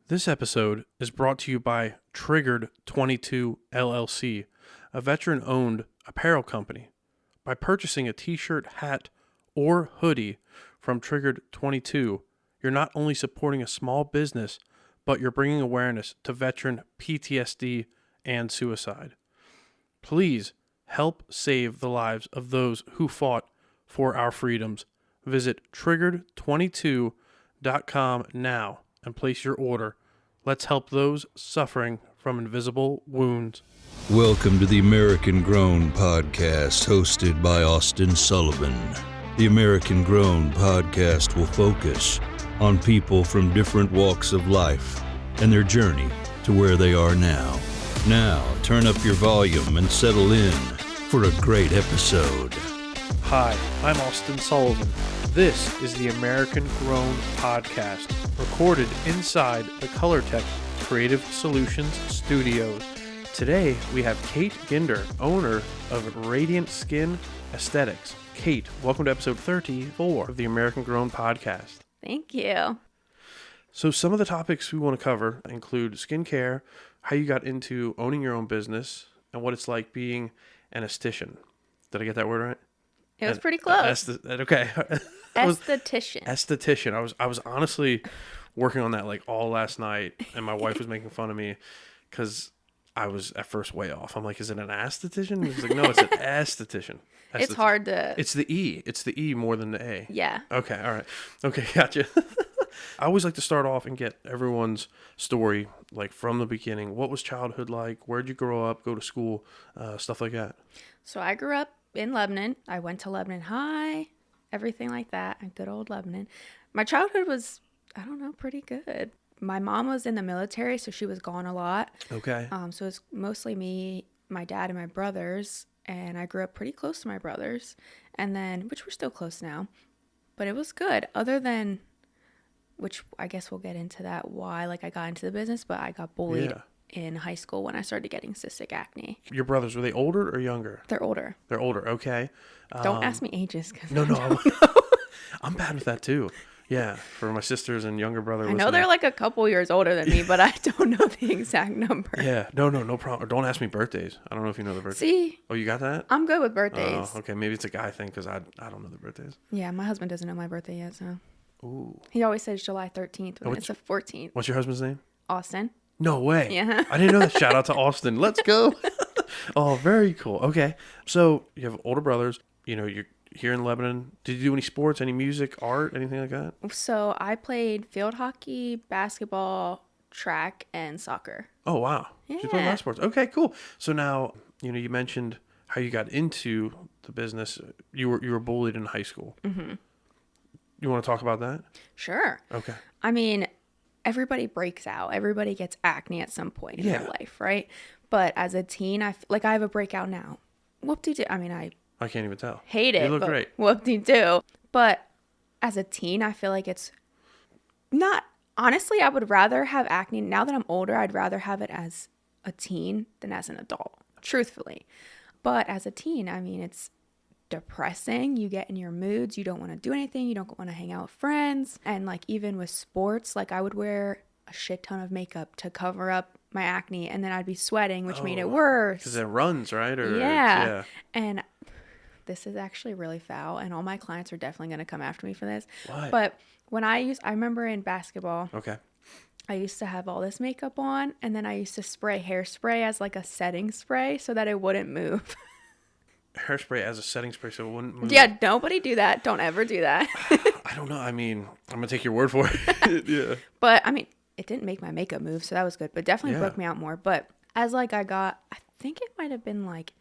This episode is brought to you by Triggered 22 LLC, a veteran-owned apparel company. By purchasing a t-shirt, hat, or hoodie from Triggered 22, you're not only supporting a small business, but you're bringing awareness to veteran PTSD and suicide. Please help save the lives of those who fought for our freedoms. Visit triggered22.com now and place your order. Let's help those suffering from invisible wounds. Welcome to the American Grown Podcast, hosted by Austin Sullivan. The American Grown Podcast will focus on people from different walks of life and their journey to where they are now. Now, turn up your volume and settle in for a great episode. Hi, I'm Austin Sullivan. This is the American Grown Podcast, recorded inside the Colortech Creative Solutions studios. Today, we have Kait Ginder, owner of Radiant Skin Aesthetics. Kait, welcome to episode 34 of the American Grown Podcast. Thank you. So some of the topics we want to cover include skincare, how you got into owning your own business, and what it's like being an esthetician. Did I get that word right? It was pretty close. Okay. Esthetician. Esthetician. I was honestly working on that like all last night, and my wife was making fun of me because I was at first way off. I'm like, is it an esthetician? She's like, no, it's an esthetician. It's hard to... It's the E. It's the E more than the A. Yeah. Okay. All right. Okay. Gotcha. I always like to start off and get everyone's story, like from the beginning. What was childhood like? Where'd you grow up, go to school, stuff like that? So I grew up in Lebanon. I went to Lebanon High, everything like that. Good old Lebanon. My childhood was, I don't know, pretty good. My mom was in the military, so she was gone a lot. Okay. So it's mostly me, my dad, and my brothers. And I grew up pretty close to my brothers. And then, which we're still close now. But it was good. Other than, which I guess we'll get into that, why like I got into the business, but I got bullied in high school when I started getting cystic acne. Your brothers, were they older or younger? They're older. They're older, okay. Don't ask me ages. Cause No. I'm bad with that too. Yeah, for my sisters and younger brother. I know they're like a couple years older than me, but I don't know the exact number. Yeah, no problem. Don't ask me birthdays. I don't know if you know the birthdays. See? Oh, you got that? I'm good with birthdays. Oh, okay. Maybe it's a guy thing because I don't know the birthdays. Yeah, my husband doesn't know my birthday yet, so. Ooh. He always says July 13th when it's the 14th. What's your husband's name? Austin. No way. Yeah. I didn't know that. Shout out to Austin. Let's go. Oh, very cool. Okay. So you have older brothers. You know, you're here in Lebanon. Did you do any sports, any music, art, anything like that? So I played field hockey, basketball, track, and soccer. Oh, wow. Yeah. You played a lot of sports. Okay, cool. So now, you mentioned how you got into the business. You were bullied in high school. Mm-hmm. You want to talk about that? Sure. Okay. I mean, everybody breaks out. Everybody gets acne at some point in their life, right? But as a teen, I have a breakout now. Whoop-de-doo. I mean, I can't even tell. Hate it. You look great. Whoop-de-doo. But as a teen, I feel like it's not... Honestly, I would rather have acne. Now that I'm older, I'd rather have it as a teen than as an adult, truthfully. But as a teen, I mean, it's depressing. You get in your moods. You don't want to do anything. You don't want to hang out with friends. And like even with sports, like I would wear a shit ton of makeup to cover up my acne, and then I'd be sweating, which made it worse. Because it runs, right? Or yeah. And this is actually really foul, and all my clients are definitely going to come after me for this. What? But when I remember in basketball, okay, I used to have all this makeup on, and then I used to spray hairspray as like a setting spray so that it wouldn't move. Hairspray as a setting spray so it wouldn't move. Yeah, nobody do that. Don't ever do that. I don't know. I mean, I'm going to take your word for it. Yeah. But, I mean, it didn't make my makeup move, so that was good. But definitely broke me out more. But as like I think it might have been like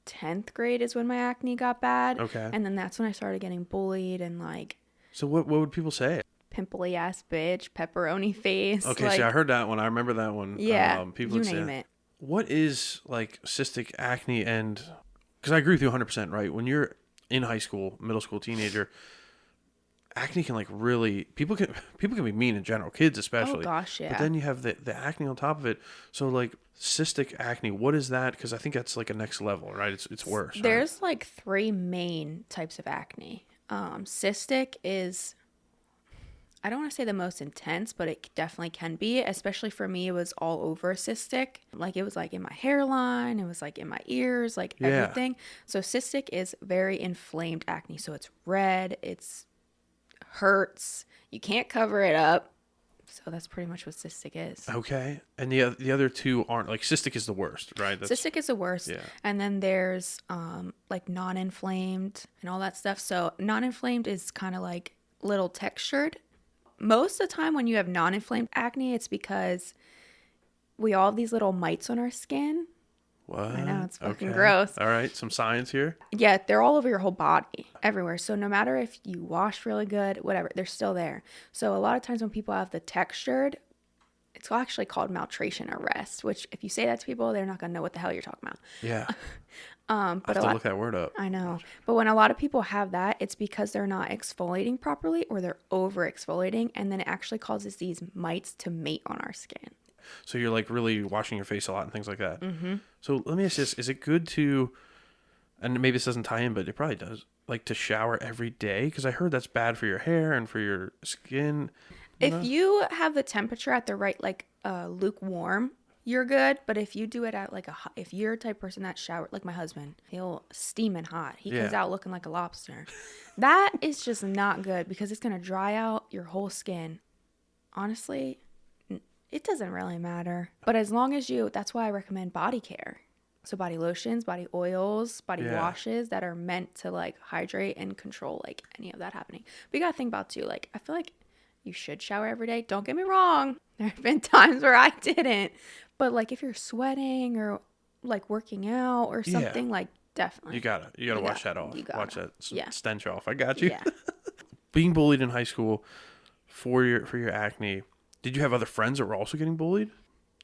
10th grade is when my acne got bad. Okay. And then that's when I started getting bullied and like... So what would people say? Pimply ass bitch, pepperoni face. Okay, like, see, I heard that one. I remember that one. Yeah, people you would name say, it. What is like cystic acne? And because I agree with you 100%, right? When you're in high school, middle school, teenager, acne can like really people can be mean in general, kids especially. Oh gosh, yeah. But then you have the acne on top of it. So like cystic acne, what is that? Because I think that's like a next level, right? It's worse. There's like 3 main types of acne. Cystic is, I don't want to say the most intense, but it definitely can be. Especially for me, it was all over cystic. Like it was like in my hairline, it was like in my ears, like everything. So cystic is very inflamed acne. So it's red, it's hurts. You can't cover it up. So that's pretty much what cystic is. Okay. And the other two aren't, like cystic is the worst, right? Cystic is the worst. Yeah. And then there's like non-inflamed and all that stuff. So non-inflamed is kind of like little textured. Most of the time when you have non-inflamed acne, it's because we all have these little mites on our skin. What? I know, it's fucking gross. All right, some science here. Yeah, they're all over your whole body, everywhere. So no matter if you wash really good, whatever, they're still there. So a lot of times when people have the textured, it's actually called maltration arrest, which if you say that to people, they're not going to know what the hell you're talking about. Yeah. But I have to look that word up. I know. But when a lot of people have that, it's because they're not exfoliating properly or they're over exfoliating. And then it actually causes these mites to mate on our skin. So you're like really washing your face a lot and things like that. Mm-hmm. So let me ask this. Is it good to, and maybe this doesn't tie in, but it probably does, like to shower every day? Because I heard that's bad for your hair and for your skin. If you have the temperature at the right, like lukewarm, you're good. But if you do it at like if you're a type of person that shower, like my husband, he'll steam and hot. He comes out looking like a lobster. That is just not good because it's going to dry out your whole skin. Honestly, it doesn't really matter. But as long as that's why I recommend body care. So body lotions, body oils, body washes that are meant to like hydrate and control like any of that happening. But you got to think about too, like I feel like you should shower every day. Don't get me wrong. There have been times where I didn't. But like if you're sweating or like working out or something, like definitely. You gotta wash that off. Wash that stench off. I got you. Yeah. Being bullied in high school for your acne, did you have other friends that were also getting bullied?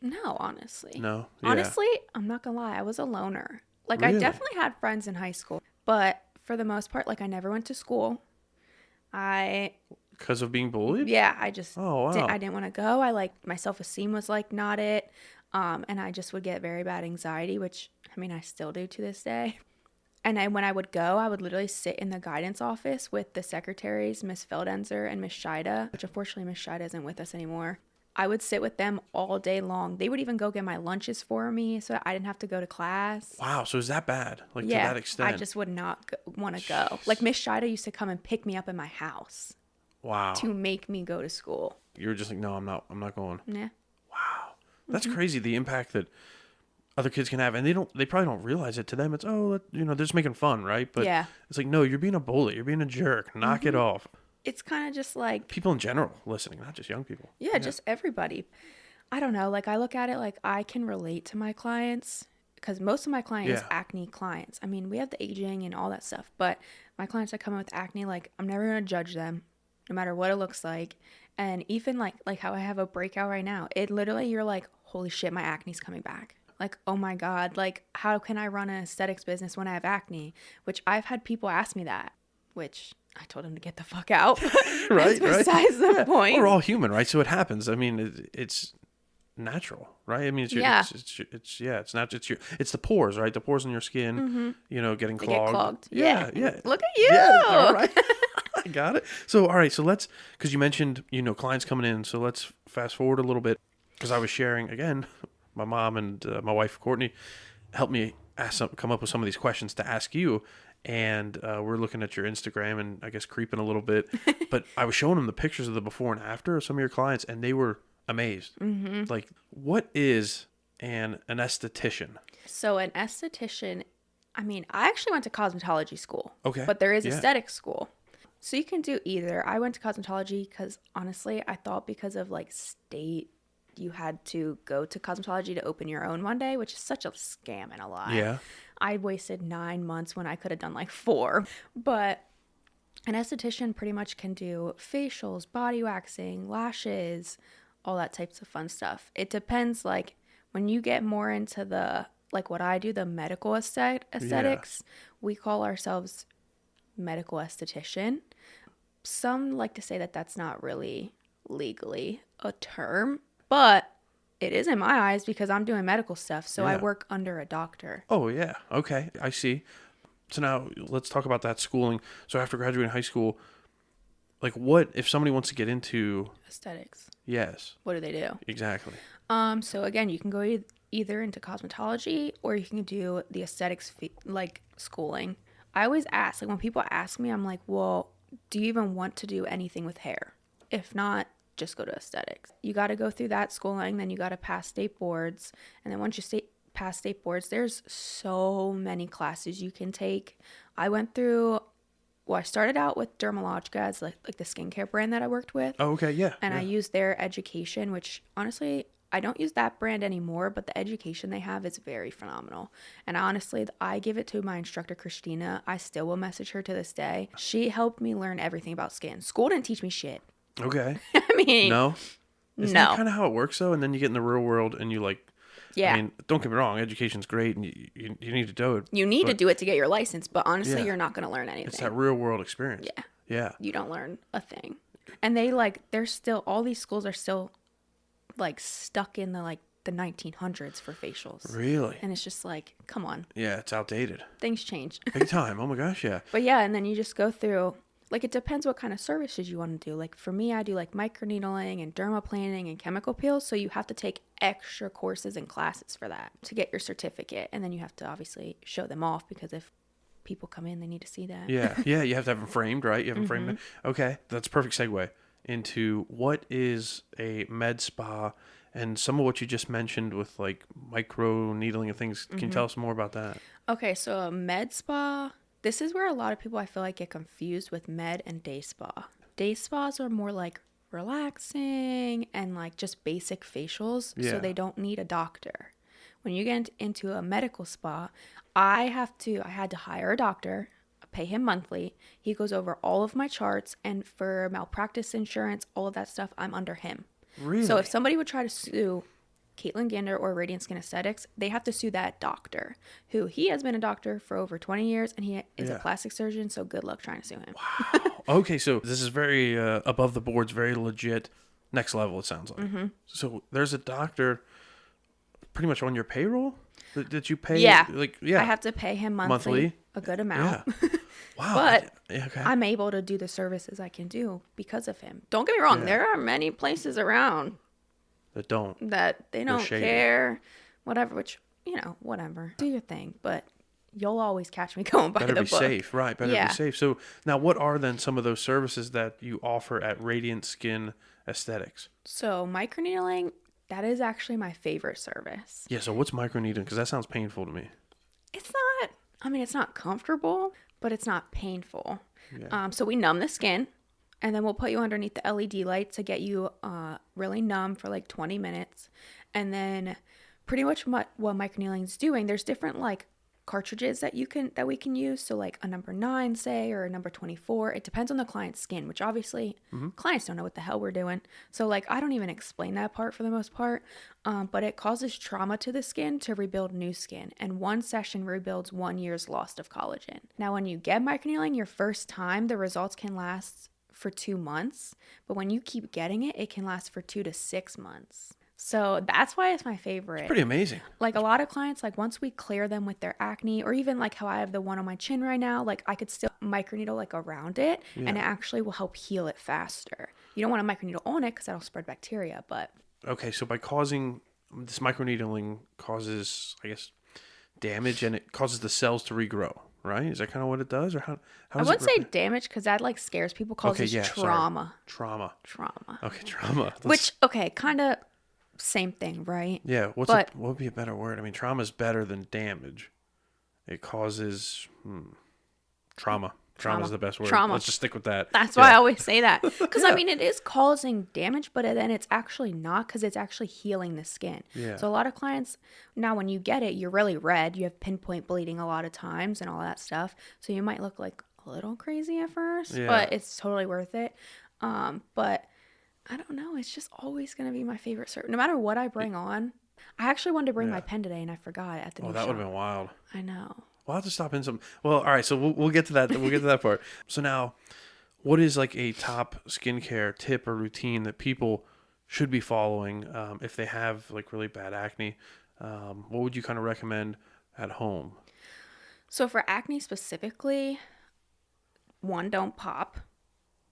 No, honestly. No. Yeah. Honestly, I'm not gonna lie. I was a loner. Like Really? I definitely had friends in high school, but for the most part, like I never went to school. Because of being bullied? Yeah, I just I didn't want to go. My self-esteem was like not it. And I just would get very bad anxiety, which I mean I still do to this day. And when I would go, I would literally sit in the guidance office with the secretaries, Miss Feldenzer and Miss Shida, which unfortunately Miss Shida isn't with us anymore. I would sit with them all day long. They would even go get my lunches for me so I didn't have to go to class. Wow, so is that bad? Like yeah, to that extent? I just would not want to go. Like Miss Shida used to come and pick me up in my house. Wow. To make me go to school. You were just like, no, I'm not going. Yeah. Wow. That's crazy, the impact that other kids can have, and they probably don't realize it. To them it's they're just making fun, right? But it's like, no, you're being a bully, you're being a jerk, knock it off. It's kind of just like people in general listening, not just young people. Yeah, just everybody. I don't know, like I look at it like I can relate to my clients because most of my clients acne clients. I mean, we have the aging and all that stuff, but my clients that come in with acne, like I'm never going to judge them no matter what it looks like. And even like how I have a breakout right now, it literally, you're like, holy shit, my acne's coming back. Like, oh my God, like how can I run an aesthetics business when I have acne? Which I've had people ask me that, which I told them to get the fuck out. Right. Besides the point. We're all human, right? So it happens. I mean, it's natural, right? I mean, it's not, it's the pores, right? The pores in your skin, getting clogged. Get clogged. Yeah. Look at you. Yeah, all right. I got it. So, all right. So because you mentioned, clients coming in. So let's fast forward a little bit. Because I was sharing, again, my mom and my wife, Courtney, helped me come up with some of these questions to ask you. And we're looking at your Instagram and I guess creeping a little bit. But I was showing them the pictures of the before and after of some of your clients, and they were amazed. Mm-hmm. Like, what is an esthetician? So an esthetician, I mean, I actually went to cosmetology school. Okay. But there is aesthetic school. So you can do either. I went to cosmetology because honestly, I thought because of like state, you had to go to cosmetology to open your own one day, which is such a scam and a lie. Yeah. I wasted 9 months when I could have done like 4. But an esthetician pretty much can do facials, body waxing, lashes, all that types of fun stuff. It depends, like when you get more into the, like what I do, the medical aesthetics, we call ourselves medical esthetician. Some like to say that that's not really legally a term, but it is in my eyes because I'm doing medical stuff. So I work under a doctor. Oh, yeah. Okay. I see. So now let's talk about that schooling. So after graduating high school, like what if somebody wants to get into Aesthetics. yes, What do they do? exactly. So again, you can go either into cosmetology or you can do the aesthetics like schooling. I always ask, like when people ask me, I'm like, well, do you even want to do anything with hair? If not, just go to aesthetics. You got to go through that schooling, then you got to pass state boards, and then once you pass state boards, there's so many classes you can take. I started out with Dermalogica as like the skincare brand that I worked with. Oh, okay, yeah. And yeah. I used their education, which honestly, I don't use that brand anymore, but the education they have is very phenomenal. And honestly, I give it to my instructor, Christina. I still will message her to this day. She helped me learn everything about skin. School didn't teach me shit. Okay. I mean, No? Isn't no. that kind of how it works, though? And then you get in the real world and you like, Yeah. I mean, don't get me wrong, education's great and you need to do it. You need to do it to get your license, but honestly, Yeah. you're not going to learn anything. It's that real world experience. Yeah. Yeah. You don't learn a thing. And they're still, all these schools are still like stuck in the 1900s for facials. Really? And it's just like, come on, Yeah, it's outdated. things change. Big time. Oh my gosh, yeah. But yeah, and then you just go through, like, it depends what kind of services you want to do. Like, for me, I do like microneedling and dermaplaning and chemical peels. So you have to take extra courses and classes for that to get your certificate. And then you have to obviously show them off because if people come in, they need to see that. Yeah, yeah, you have to have them framed, right? You have them framed. Okay, that's a perfect segue into what is a med spa and some of what you just mentioned with like micro needling and things. Can you tell us more about that? Okay, so a med spa, this is where a lot of people I feel like get confused with med and day spa. Day spas are more like relaxing and like just basic facials, Yeah. so they don't need a doctor. When you get into a medical spa, I had to hire a doctor, pay him monthly. He goes over all of my charts, and for malpractice insurance, all of that stuff, I'm under him. Really? So if somebody would try to sue Kait Ginder or Radiant Skin Aesthetics, they have to sue that doctor, who he has been a doctor for over 20 years, and he is a plastic surgeon, so good luck trying to sue him. Wow. Okay, so this is very above the boards, very legit, next level, it sounds like. So there's a doctor pretty much on your payroll that you pay? Yeah. Yeah. I have to pay him monthly? A good amount. Yeah. Wow. But okay. I'm able to do the services I can do because of him. Don't get me wrong. Yeah. There are many places around that don't. that they don't shady. care, whatever, which, whatever. Do your thing, but you'll always catch me going by Better the be book. safe, right? Better Yeah. be safe. So now, what are then some of those services that you offer at Radiant Skin Aesthetics? So microneedling, that is actually my favorite service. Yeah. So what's microneedling? Because that sounds painful to me. It's not comfortable, but it's not painful. Yeah. So we numb the skin, and then we'll put you underneath the LED light to get you really numb for like 20 minutes. And then pretty much what microneedling is doing, there's different like cartridges that we can use. So like a number 9, say, or a number 24. It depends on the client's skin, which obviously clients don't know what the hell we're doing. So like I don't even explain that part for the most part. But it causes trauma to the skin to rebuild new skin. And one session rebuilds 1 year's loss of collagen. Now, when you get microneedling your first time, the results can last for 2 months. But when you keep getting it, it can last for 2 to 6 months. So that's why it's my favorite. It's pretty amazing. Like a lot of clients, like once we clear them with their acne, or even like how I have the one on my chin right now, like I could still microneedle like around it, and it actually will help heal it faster. You don't want to microneedle on it because that'll spread bacteria, but... Okay, so by causing this microneedling causes, I guess, damage, and it causes the cells to regrow, right? Is that kind of what it does, or how I does wouldn't it say damage because that like scares people. Causes trauma. Sorry. Trauma. Okay, trauma. Which, okay, kind of same thing, right? Yeah. What would be a better word? I mean, trauma is better than damage. It causes trauma. Trauma is the best word. Trauma. Let's just stick with that. That's why I always say that. Because, I mean, it is causing damage, but then it's actually not because it's actually healing the skin. Yeah. So a lot of clients, now when you get it, you're really red. You have pinpoint bleeding a lot of times and all that stuff. So you might look like a little crazy at first, but it's totally worth it. But I don't know. It's just always going to be my favorite service. No matter what I bring on. I actually wanted to bring my pen today, and I forgot at the new shop. That would have been wild. I know. We'll have to stop in some. Well, all right. So we'll get to that. We'll get to that part. So now, what is like a top skincare tip or routine that people should be following if they have like really bad acne? What would you kind of recommend at home? So for acne specifically, 1, don't pop.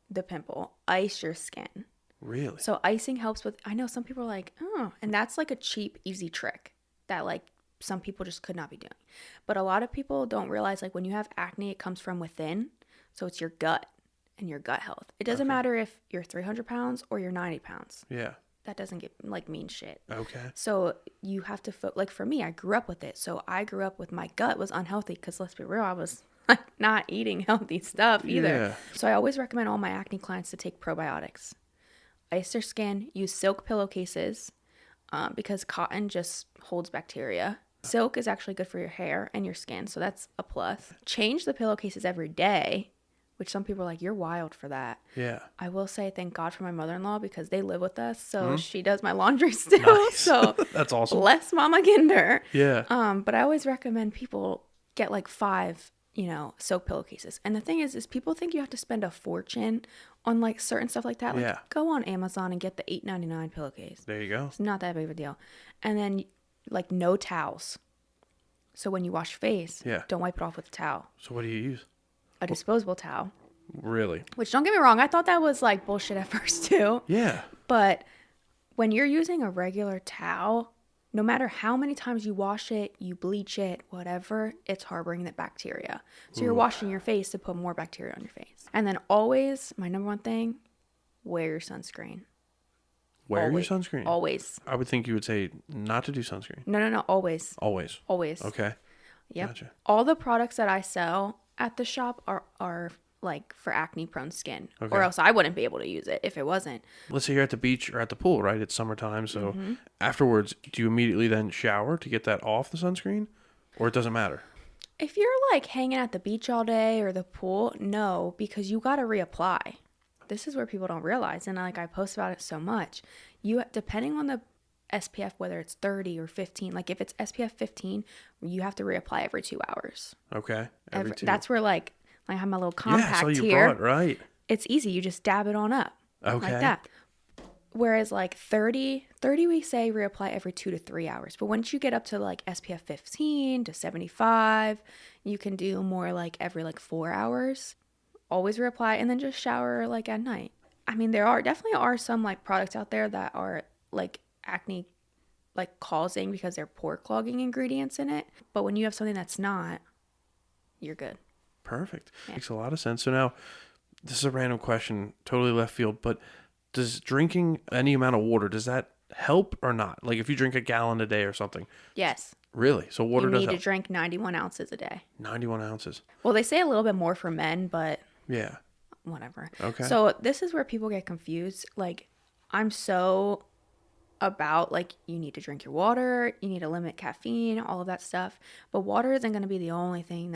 the pimple. Ice your skin. Really? So icing helps with, I know some people are like, oh, and that's like a cheap, easy trick that like some people just could not be doing. But a lot of people don't realize like when you have acne, it comes from within. So it's your gut and your gut health. It doesn't matter if you're 300 pounds or you're 90 pounds. Yeah. That doesn't get like mean shit. Okay. So you have to, like for me, I grew up with it. So I grew up with my gut was unhealthy because let's be real, I was like not eating healthy stuff either. Yeah. So I always recommend all my acne clients to take probiotics. Ice their skin, use silk pillowcases because cotton just holds bacteria. Silk is actually good for your hair and your skin, so that's a plus. Change the pillowcases every day, which some people are like, you're wild for that. Yeah. I will say thank God for my mother-in-law because they live with us, so she does my laundry still. Nice. So That's awesome. bless Mama Ginder. Yeah. But I always recommend people get like 5, silk pillowcases. And the thing is people think you have to spend a fortune on like certain stuff like that. Like go on Amazon and get the $8.99 pillowcase. There you go. It's not that big of a deal. And then like no towels. So when you wash your face, don't wipe it off with a towel. So what do you use? A disposable towel. Really? Which don't get me wrong, I thought that was like bullshit at first too. Yeah. But when you're using a regular towel, no matter how many times you wash it, you bleach it, whatever, it's harboring that bacteria. So you're washing your face to put more bacteria on your face. And then always, my number one thing, wear your sunscreen. Wear your sunscreen? Always. I would think you would say not to do sunscreen. No, always. Always? Always. Okay. Yep. Gotcha. All the products that I sell at the shop are like for acne prone skin, Okay. or else I wouldn't be able to use it if it wasn't. Let's say you're at the beach or at the pool, right? It's summertime, so afterwards, do you immediately then shower to get that off the sunscreen, or it doesn't matter? If you're like hanging at the beach all day or the pool, no, because you got to reapply. This is where people don't realize, and like I post about it so much. You, depending on the SPF, whether it's 30 or 15, like if it's SPF 15, you have to reapply every 2 hours. Okay. Every 2. That's where like I have my little compact so you here. brought, right. It's easy. You just dab it on up. Okay. Like that. Whereas like 30 we say reapply every 2 to 3 hours. But once you get up to like SPF 15 to 75, you can do more like every like 4 hours. Always reapply and then just shower like at night. I mean, there definitely are some like products out there that are like acne like causing because they're pore clogging ingredients in it. But when you have something that's not, you're good. Perfect. Makes a lot of sense. So now, this is a random question, totally left field, but does drinking any amount of water, does that help or not? Like if you drink a gallon a day or something? Yes. Really? So water you does need help? to drink 91 ounces a day. 91 ounces. Well, they say a little bit more for men, but Yeah. whatever. Okay. So this is where people get confused. Like I'm so about like you need to drink your water, you need to limit caffeine, all of that stuff. But water isn't going to be the only thing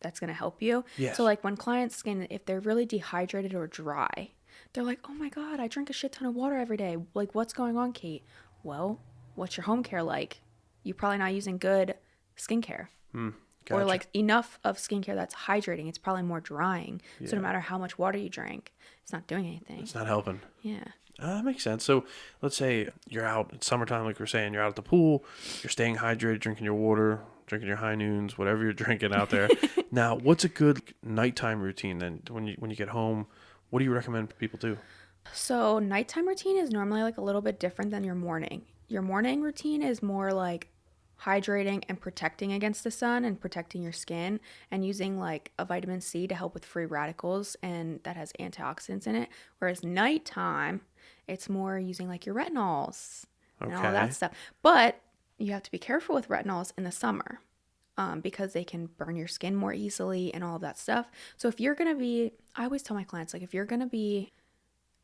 that's going to help you. Yes. So like when clients skin, if they're really dehydrated or dry, they're like, oh my God, I drink a shit ton of water every day. Like what's going on, Kate? Well, what's your home care like? You're probably not using good skincare. Gotcha. Or like enough of skincare that's hydrating. It's probably more drying. So no matter how much water you drink, it's not doing anything. It's not helping. Yeah. That makes sense. So let's say you're out, it's summertime, like we're saying, you're out at the pool, you're staying hydrated, drinking your water, drinking your high noons, whatever you're drinking out there. Now, what's a good nighttime routine then? When you get home, what do you recommend people do? So nighttime routine is normally like a little bit different than your morning. Your morning routine is more like hydrating and protecting against the sun and protecting your skin and using like a vitamin C to help with free radicals and that has antioxidants in it. Whereas nighttime, it's more using like your retinols and all that stuff. But you have to be careful with retinols in the summer because they can burn your skin more easily and all of that stuff. So if you're going to be, I always tell my clients, like if you're going to be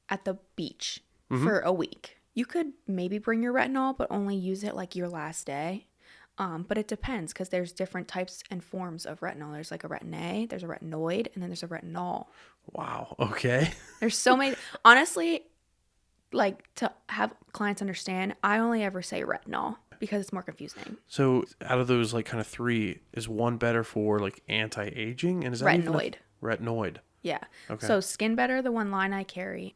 at the beach for a week, you could maybe bring your retinol, but only use it like your last day. But it depends because there's different types and forms of retinol. There's like a retin A, there's a retinoid, and then there's a retinol. Wow. Okay. There's so many. Honestly, like to have clients understand, I only ever say retinol because it's more confusing. So out of those like kind of 3, is one better for like anti-aging? And is that Retinoid. Retinoid. Yeah. Okay. So Skin Better, the one line I carry,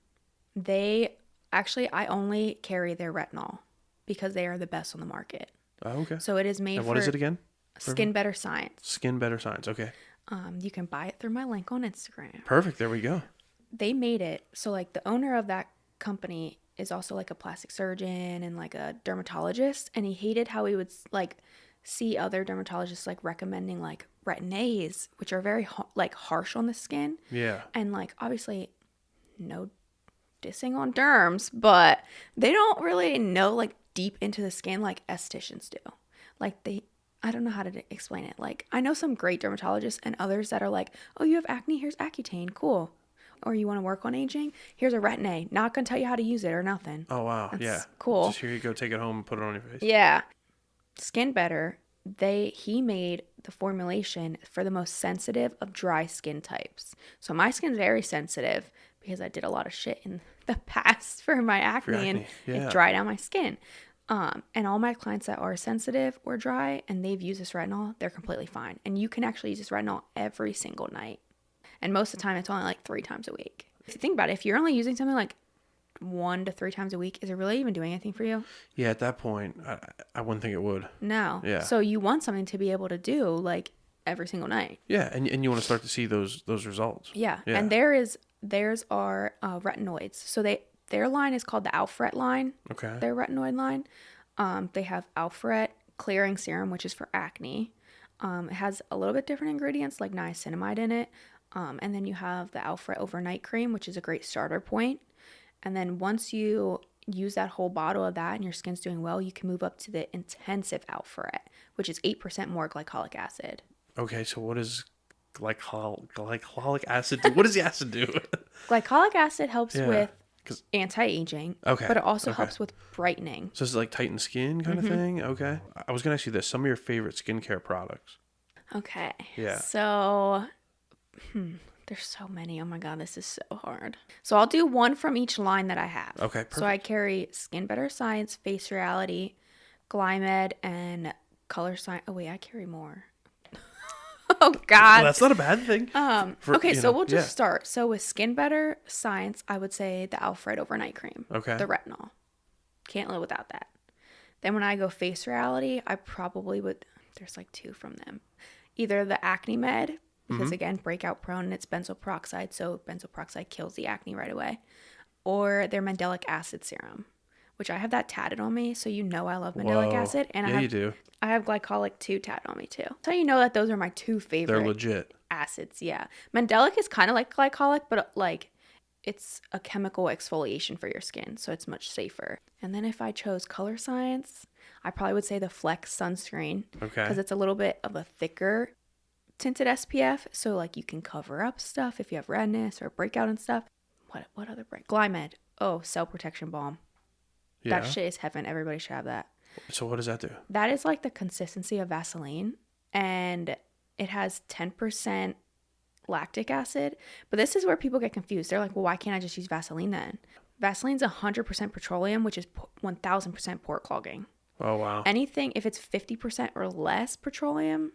I only carry their retinol because they are the best on the market. Oh, okay. So it is made and what is it again? Skin Better Science. Skin Better Science. Okay. You can buy it through my link on Instagram. Perfect. There we go. they made it so like the owner of that company is also like a plastic surgeon and like a dermatologist, and he hated how he would like see other dermatologists like recommending like retin-A's, which are very like harsh on the skin. Yeah. And like obviously no dissing on derms, but they don't really know like deep into the skin like estheticians do. Like I don't know how to explain it. Like I know some great dermatologists and others that are like, oh, you have acne, here's Accutane, cool. Or you want to work on aging, here's a retin-A. Not gonna tell you how to use it or nothing. Oh wow. That's yeah. cool. Just here you go, take it home and put it on your face. Yeah. Skin Better, he made the formulation for the most sensitive of dry skin types. So my skin's very sensitive because I did a lot of shit in the past for my acne, and it dried out my skin. And all my clients that are sensitive or dry and they've used this retinol, they're completely fine. And you can actually use this retinol every single night. And most of the time it's only like 3 times a week. If you think about it, if you're only using something like 1 to 3 times a week, is it really even doing anything for you? Yeah, at that point, I wouldn't think it would. No. Yeah. So you want something to be able to do like every single night. Yeah, and you want to start to see those results. Yeah. And there's our retinoids. So their line is called the Alfret line. Okay. Their retinoid line. They have Alfret clearing serum, which is for acne. It has a little bit different ingredients like niacinamide in it. And then you have the Alfret overnight cream, which is a great starter point. And then once you use that whole bottle of that and your skin's doing well, you can move up to the intensive Alfret, which is 8% more glycolic acid. Okay, so what is glycolic acid do? What does the acid do? Glycolic acid helps with anti-aging, okay, but it also helps with brightening. So it's like tighten skin kind of thing? Okay. I was going to ask you this. Some of your favorite skincare products. Okay. Yeah. So, there's so many. Oh my God, this is so hard. So I'll do one from each line that I have. Okay, perfect. So I carry Skin Better Science, Face Reality, Glymed, and Color Science. Oh wait, I carry more. Oh God. Well, that's not a bad thing. Okay, so we'll just start. So with Skin Better Science, I would say the Alfred Overnight Cream. Okay. The retinol. Can't live without that. Then when I go Face Reality, I probably would, there's like 2 from them. Either the Acne Med, because again, breakout prone and it's benzoyl peroxide, so benzoyl peroxide kills the acne right away. Or their mandelic acid serum, which I have that tatted on me, so you know I love mandelic acid. And you do. I have glycolic 2 tatted on me too. So you know that those are my 2 favorite. They're legit. Acids, yeah. Mandelic is kind of like glycolic, but like it's a chemical exfoliation for your skin, so it's much safer. And then if I chose Color Science, I probably would say the Flex sunscreen. Okay. Because it's a little bit of a thicker tinted SPF, so like you can cover up stuff if you have redness or breakout and stuff. What other break? Glymed. Oh, cell protection balm. Yeah. That shit is heaven. Everybody should have that. So what does that do? That is like the consistency of Vaseline, and it has 10% lactic acid. But this is where people get confused. They're like, well, why can't I just use Vaseline then? Vaseline's 100% petroleum, which is 1000% pore clogging. Oh, wow. Anything, if it's 50% or less petroleum,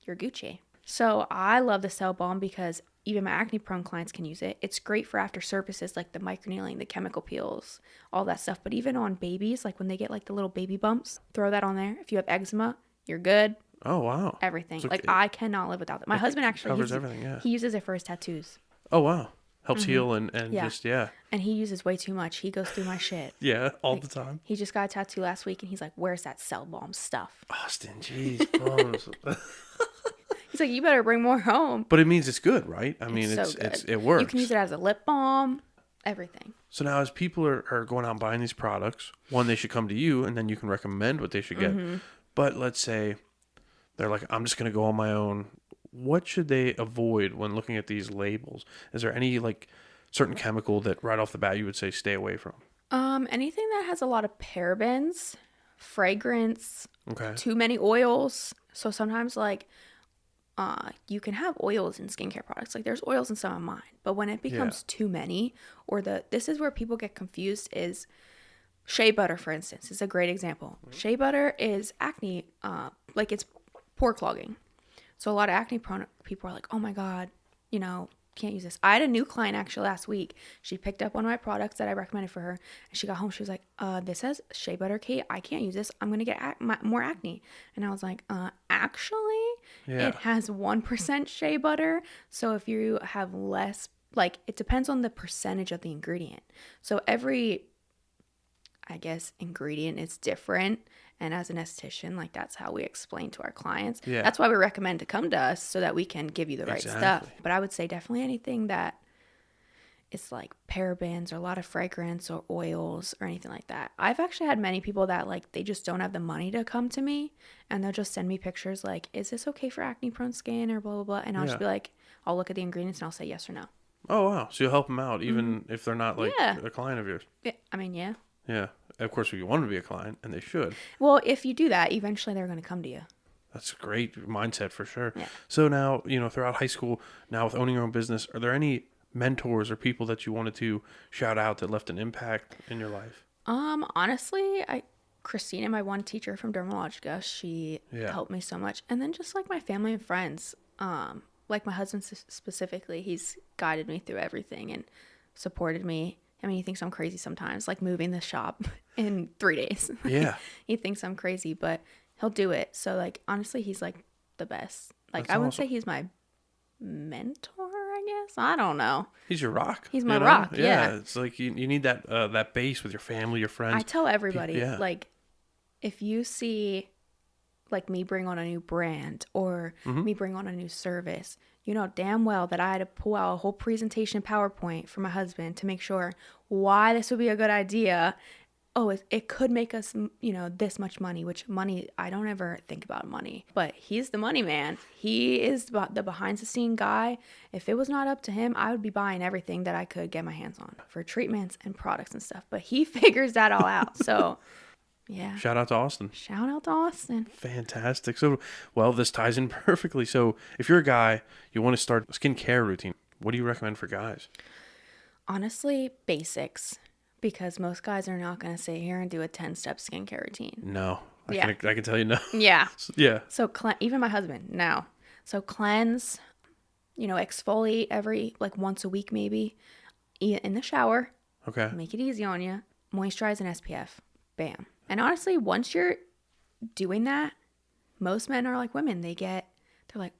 you're Gucci. So I love the Cell Balm because even my acne prone clients can use it. It's great for after surfaces like the microneedling, the chemical peels, all that stuff. But even on babies, like when they get like the little baby bumps, throw that on there. If you have eczema, you're good. Oh, wow. Everything. So like I cannot live without that. My husband actually covers everything, he uses it for his tattoos. Oh, wow. Helps heal and just, And he uses way too much. He goes through my shit. Yeah, all the time. He just got a tattoo last week and he's like, where's that Cell Balm stuff? Austin, jeez, bones. He's like, you better bring more home. But it means it's good, right? I mean, it works. You can use it as a lip balm, everything. So now as people are going out and buying these products, one, they should come to you and then you can recommend what they should get. But let's say they're like, I'm just going to go on my own. What should they avoid when looking at these labels? Is there any like certain chemical that right off the bat you would say stay away from? Anything that has a lot of parabens, fragrance, Okay. too many oils. So sometimes like you can have oils in skincare products. Like there's oils in some of mine, but when it becomes too many, or this is where people get confused is shea butter, for instance, is a great example. Shea butter is acne, like it's pore clogging. So a lot of acne prone people are like, oh my God, can't use this. I had a new client actually last week. She picked up one of my products that I recommended for her, and she got home. She was like, this says shea butter, Kate. I can't use this. I'm going to get more acne. And I was like, actually, it has 1% shea butter. So if you have less like, it depends on the percentage of the ingredient. So every, I guess, ingredient is different. And as an esthetician, like, that's how we explain to our clients. Yeah. That's why we recommend to come to us, so that we can give you the right stuff. Exactly. But I would say definitely anything that is like parabens or a lot of fragrance or oils or anything like that. I've actually had many people that, like, they just don't have the money to come to me, and they'll just send me pictures like, is this okay for acne prone skin or blah, blah, blah. And I'll just be like, I'll look at the ingredients and I'll say yes or no. Oh, wow. So you'll help them out even if they're not like Yeah. a client of yours. Yeah, I mean, yeah. Yeah. Of course, you want them to be a client, and they should. Well, if you do that, eventually they're going to come to you. That's a great mindset for sure. Yeah. So now, throughout high school, now with owning your own business, are there any mentors or people that you wanted to shout out that left an impact in your life? Honestly, Christina, my one teacher from Dermalogica, she helped me so much. And then just like my family and friends, like my husband specifically, he's guided me through everything and supported me. I mean, he thinks I'm crazy sometimes, like moving the shop in 3 days. Yeah. He thinks I'm crazy, but he'll do it. So, like, honestly, he's like the best. Like, That's I wouldn't awesome. say he's my mentor, I guess. I don't know. He's your rock. He's my rock, yeah. It's like you need that base with your family, your friends. I tell everybody, Yeah. like, if you see, like, me bring on a new brand or me bring on a new service, you know damn well that I had to pull out a whole presentation PowerPoint for my husband to make sure why this would be a good idea. Oh, it could make us, this much money, which money, I don't ever think about money. But he's the money man. He is the behind-the-scene guy. If it was not up to him, I would be buying everything that I could get my hands on for treatments and products and stuff. But he figures that all out. So, yeah. Shout out to Austin. Shout out to Austin. Fantastic. So, well, this ties in perfectly. So, if you're a guy, you want to start a skincare routine, what do you recommend for guys? Honestly, basics. Because most guys are not going to sit here and do a 10-step skincare routine. No. I Yeah. can tell you no. Yeah. Yeah. So even my husband, no. So cleanse, exfoliate every, like, once a week maybe. In the shower. Okay. Make it easy on you. Moisturize and SPF. Bam. And honestly, once you're doing that, most men are like women. They're like,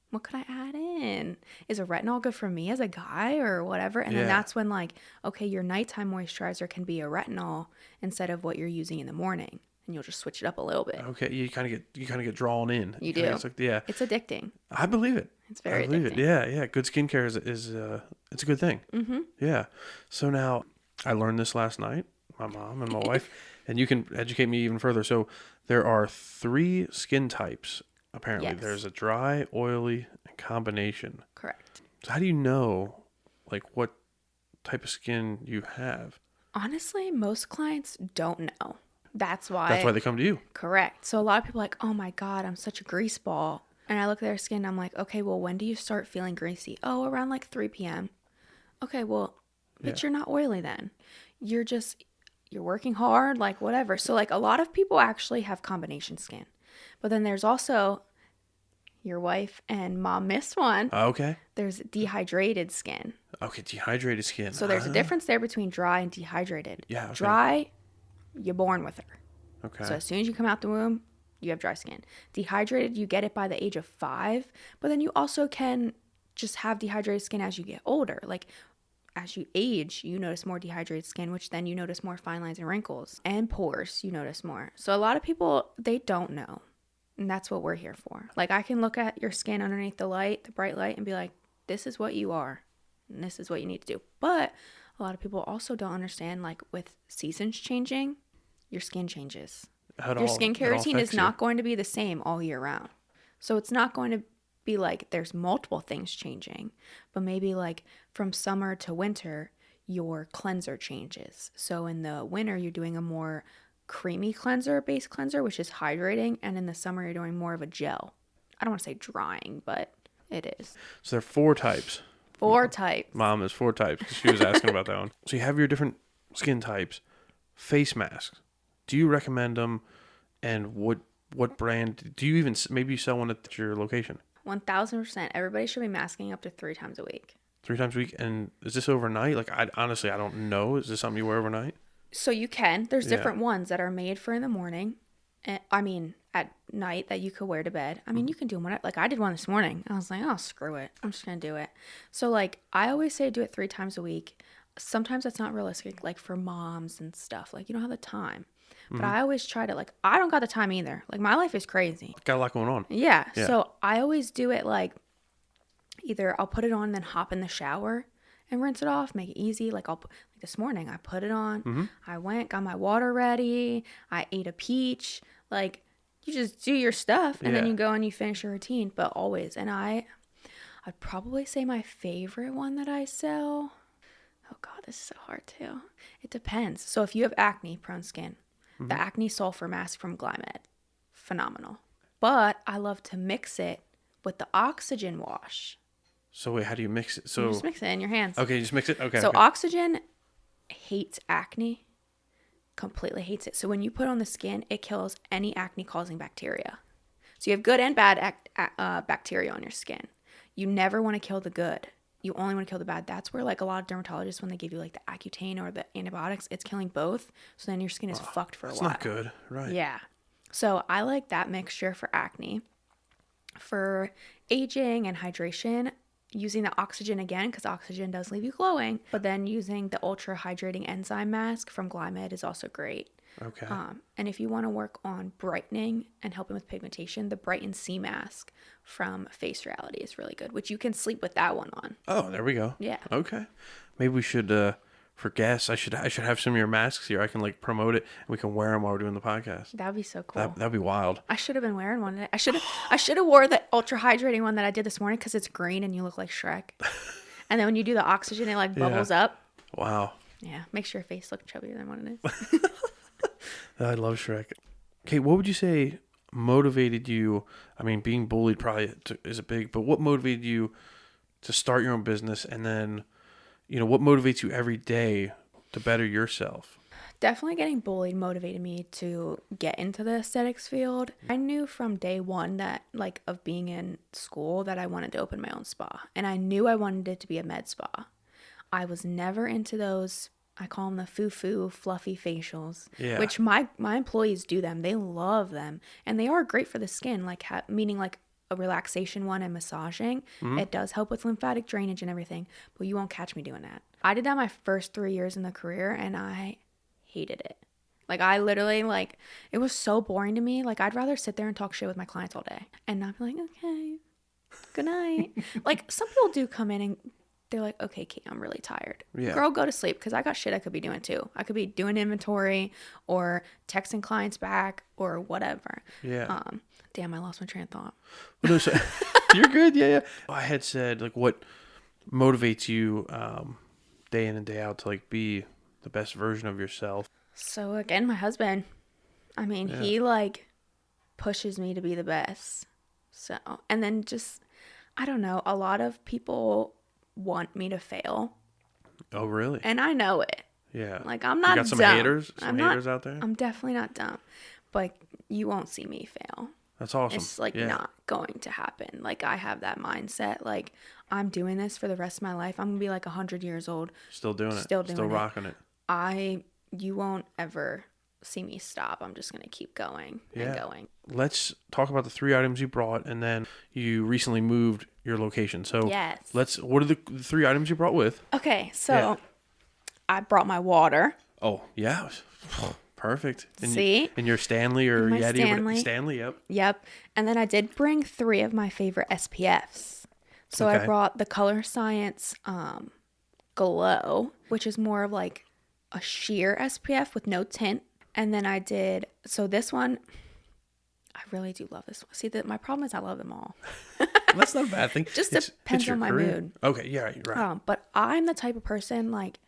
what could I add in? Is a retinol good for me as a guy or whatever? And then that's when, like, okay, your nighttime moisturizer can be a retinol instead of what you're using in the morning. And you'll just switch it up a little bit. Okay. You kind of get drawn in. You do. It's like, yeah. It's addicting. I believe it. It's very I believe addicting. it. Yeah. Yeah. Good skincare is it's a good thing. Mm-hmm. Yeah. So now I learned this last night, my mom and my wife, and you can educate me even further. So there are 3 skin types. Apparently, Yes. There's a dry, oily, and combination. Correct. So how do you know, like, what type of skin you have? Honestly, most clients don't know. That's why They come to you. Correct. So a lot of people are like, oh my God, I'm such a grease ball. And I look at their skin and I'm like, okay, well, when do you start feeling greasy? Oh, around like 3 p.m. Okay, well, but you're not oily then. You're working hard, like whatever. So like a lot of people actually have combination skin. But then there's also your wife and mom missed one. Okay. There's dehydrated skin. Okay, dehydrated skin. So there's a difference there between dry and dehydrated. Yeah. Okay. Dry, you're born with her. Okay. So as soon as you come out the womb, you have dry skin. Dehydrated, you get it by the age of 5, but then you also can just have dehydrated skin as you get older. Like as you age, you notice more dehydrated skin, which then you notice more fine lines and wrinkles and pores. You notice more. So a lot of people, they don't know. And that's what we're here for. Like I can look at your skin underneath the bright light and be like, this is what you are. And this is what you need to do. But a lot of people also don't understand, like with seasons changing, your skin changes. Your skincare routine is not going to be the same all year round. So it's not going to be like there's multiple things changing, but maybe like from summer to winter, your cleanser changes. So in the winter, you're doing a more creamy base cleanser, which is hydrating. And in the summer, you're doing more of a gel. I don't want to say drying, but it is. So there are 4 types. 4 types. Mom, there's 4 types. She was asking about that one. So you have your different skin types. Face masks. Do you recommend them? And what brand? Do you even maybe you sell one at your location? 1000%. Everybody should be masking up to 3 times a week. 3 times a week. And is this overnight? Like, honestly, I don't know. Is this something you wear overnight? So you can. There's different ones that are made for in the morning. I mean, at night that you could wear to bed. I mean, you can do one. Like I did one this morning. I was like, oh, screw it. I'm just going to do it. So like I always say do it 3 times a week. Sometimes that's not realistic, like for moms and stuff. Like you don't have the time. But I always try to, like, I don't got the time either. Like my life is crazy. Got a lot going on. Yeah. So I always do it like either I'll put it on and then hop in the shower and rinse it off, make it easy. Like like this morning, I put it on. I went, got my water ready. I ate a peach. Like you just do your stuff and then you go and you finish your routine. But always, and I'd probably say my favorite one that I sell. Oh God, this is so hard too. It depends. So if you have acne prone skin, the acne sulfur mask from Glymed, phenomenal. But I love to mix it with the oxygen wash. So wait, how do you mix it? So You just mix it in your hands. okay, just mix it. Okay. So okay. oxygen hates acne, completely hates it. So when you put on the skin, it kills any acne causing bacteria. So you have good and bad bacteria on your skin. You never want to kill the good. You only want to kill the bad. That's where like a lot of dermatologists, when they give you like the Accutane or the antibiotics, it's killing both. So then your skin is fucked for a while. It's not good, right? Yeah. So I like that mixture for acne. For aging and hydration, using the oxygen again, because oxygen does leave you glowing. But then using the ultra hydrating enzyme mask from Glymed is also great. Okay. And if you want to work on brightening and helping with pigmentation, the Brighten C mask from Face Reality is really good, which you can sleep with that one on. Oh, there we go. Yeah. Okay. Maybe we should, for guests, I should have some of your masks here. I can like promote it and we can wear them while we're doing the podcast. That'd be so cool. That'd be wild. I should have been wearing one today. I should have wore the ultra hydrating one that I did this morning because it's green and you look like Shrek. And then when you do the oxygen, it like bubbles up. Wow. Yeah. Makes your face look chubbier than what it is. I love Shrek. Okay, what would you say motivated you? I mean, being bullied probably is a big, but what motivated you to start your own business? And then, what motivates you every day to better yourself? Definitely getting bullied motivated me to get into the aesthetics field. I knew from day one that, like, of being in school that I wanted to open my own spa. And I knew I wanted it to be a med spa. I was never into those, I call them the foo-foo fluffy facials, which my employees do them. They love them. And they are great for the skin, like meaning like a relaxation one and massaging. It does help with lymphatic drainage and everything, but you won't catch me doing that. I did that my first 3 years in the career and I hated it. Like I literally it was so boring to me. Like I'd rather sit there and talk shit with my clients all day and not be like, okay, good night. Like some people do come in and they're like, okay, Kate, I'm really tired. Yeah. Girl, go to sleep because I got shit I could be doing too. I could be doing inventory or texting clients back or whatever. Yeah. Damn, I lost my train of thought. Well, no, so, you're good. Yeah. I had said like what motivates you day in and day out to like be the best version of yourself. So again, my husband, I mean, he like pushes me to be the best. So, and then just, I don't know, a lot of people want me to fail. Oh, really? And I know it. Yeah. Like I'm not you got some dumb. haters? Haters out there? I'm definitely not dumb. But you won't see me fail. That's awesome. It's like not going to happen. Like I have that mindset. Like I'm doing this for the rest of my life. I'm gonna be like 100 years old. Still doing it. Still rocking it. You won't ever see me stop. I'm just gonna keep going and going. Let's talk about the 3 items you brought, and then you recently moved your location. So what are the 3 items you brought with? Okay, so I brought my water. Oh yeah, perfect. And See? And your Stanley or My Yeti? Stanley, yep. Yep. And then I did bring 3 of my favorite SPFs. So I brought the Color Science Glow, which is more of like a sheer SPF with no tint. And then I did, so this one, I really do love this one. See, my problem is I love them all. That's not a bad thing. Just depends on my mood. Okay, yeah, you're right. But I'm the type of person, like,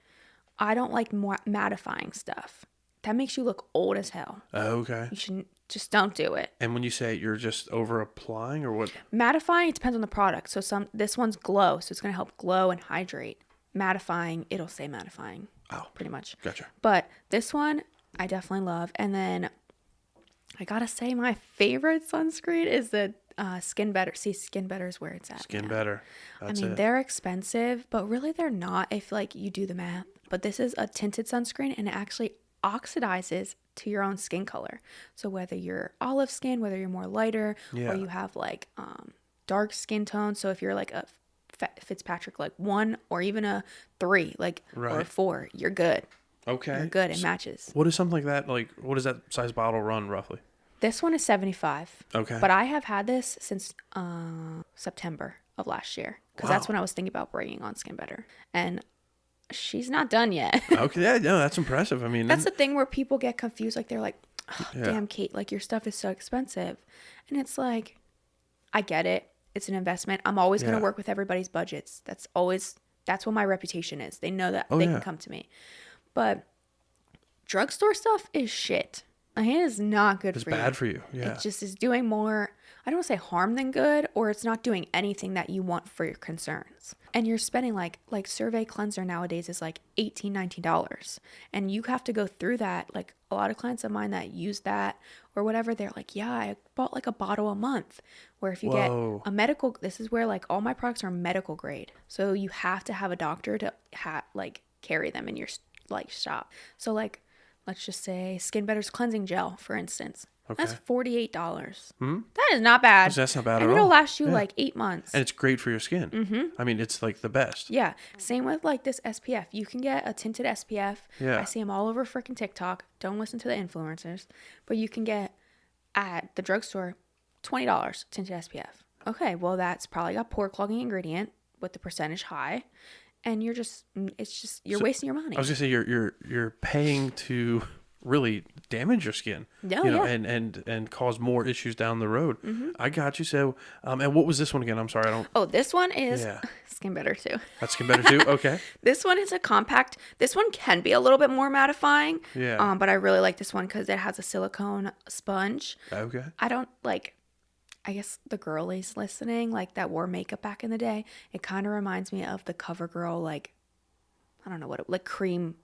I don't like mattifying stuff. That makes you look old as hell. Okay. You shouldn't, just don't do it. And when you say you're just over applying or what? Mattifying, it depends on the product. So this one's glow, so it's going to help glow and hydrate. Mattifying, it'll say mattifying. Oh, pretty much. Gotcha. But this one, I definitely love. And then I gotta say, my favorite sunscreen is the Skin Better. See, Skin Better is where it's at. Skin Better. That's they're expensive, but really they're not if like you do the math. But this is a tinted sunscreen and it actually oxidizes to your own skin color. So whether you're olive skin, whether you're more lighter, Yeah. or you have like dark skin tone. So if you're like a Fitzpatrick like 1 or even a 3 like or a Right. 4, you're good. Okay. You're good. It matches. What is something like that? Like, what does that size bottle run roughly? This one is 75. Okay. But I have had this since September of last year because that's Wow. when I was thinking about bringing on Skin Better. And she's not done yet. Okay. Yeah. No, that's impressive. I mean, That's the thing where people get confused. Like they're like, oh, Yeah. damn, Kate, like your stuff is so expensive. And it's like, I get it. It's an investment. I'm always going Yeah. to work with everybody's budgets. That's what my reputation is. They know that Oh, they yeah. can come to me. But drugstore stuff is shit. It is not good it's for you. bad for you. Yeah. It just is doing more, I don't want to say harm than good, or it's not doing anything that you want for your concerns. And you're spending like Survey Cleanser nowadays is like $18, $19. And you have to go through that. Like a lot of clients of mine that use that or whatever, they're like, yeah, I bought like a bottle a month. Where if you Whoa. get a medical, this is where like all my products are medical grade. So you have to have a doctor to like carry them in your like shop. So like, let's just say Skin Better's cleansing gel, for instance. Okay. That's $48. That is not bad. That's not bad and at it'll all. last you Yeah. like 8 months. And it's great for your skin. Mm-hmm. I mean, it's like the best. Yeah. Same with like this SPF. You can get a tinted SPF. Yeah. I see them all over freaking TikTok. Don't listen to the influencers. But you can get at the drugstore $20 tinted SPF. Okay. Well, that's probably got pore clogging ingredient with the percentage high. And you're wasting your money. I was gonna say you're paying to really damage your skin. Yeah, you know, yeah. and cause more issues down the road. I got you. So, and what was this one again? I'm sorry, I don't. Oh, this one is Yeah. Skin Better too. That's Skin Better too. Okay. This one is a compact. This one can be a little bit more mattifying. Yeah. But I really like this one because it has a silicone sponge. Okay. I don't like, I guess the girlies listening, like that wore makeup back in the day, it kind of reminds me of the CoverGirl, like, I don't know what, like cream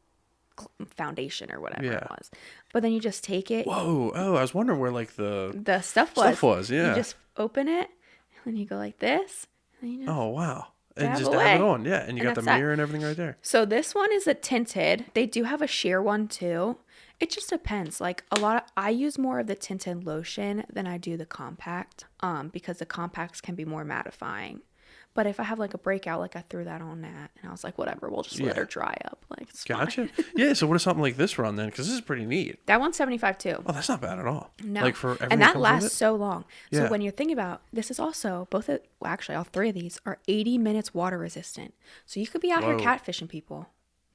foundation or whatever Yeah. it was. But then you just take it. Whoa. Oh, I was wondering where like the Stuff was. Yeah. You just open it and then you go like this. And you just, Oh wow. And Dab just away. have it on. Yeah. And you And got the that's that. mirror and everything right there. So this one is a tinted. They do have a sheer one too. It just depends. Like I use more of the tinted lotion than I do the compact. Because the compacts can be more mattifying. But if I have like a breakout, like I threw that on that and I was like, whatever, we'll just let Yeah. her dry up. Like it's fine. Gotcha. Yeah. So what does something like this run then? Because this is pretty neat. That one's 75 too. Oh, that's not bad at all. No. Like for everything and that comes with lasts it? so long. Yeah. So when you're thinking about this is also all 3 of these are 80 minutes water resistant. So you could be out here Whoa. catfishing people.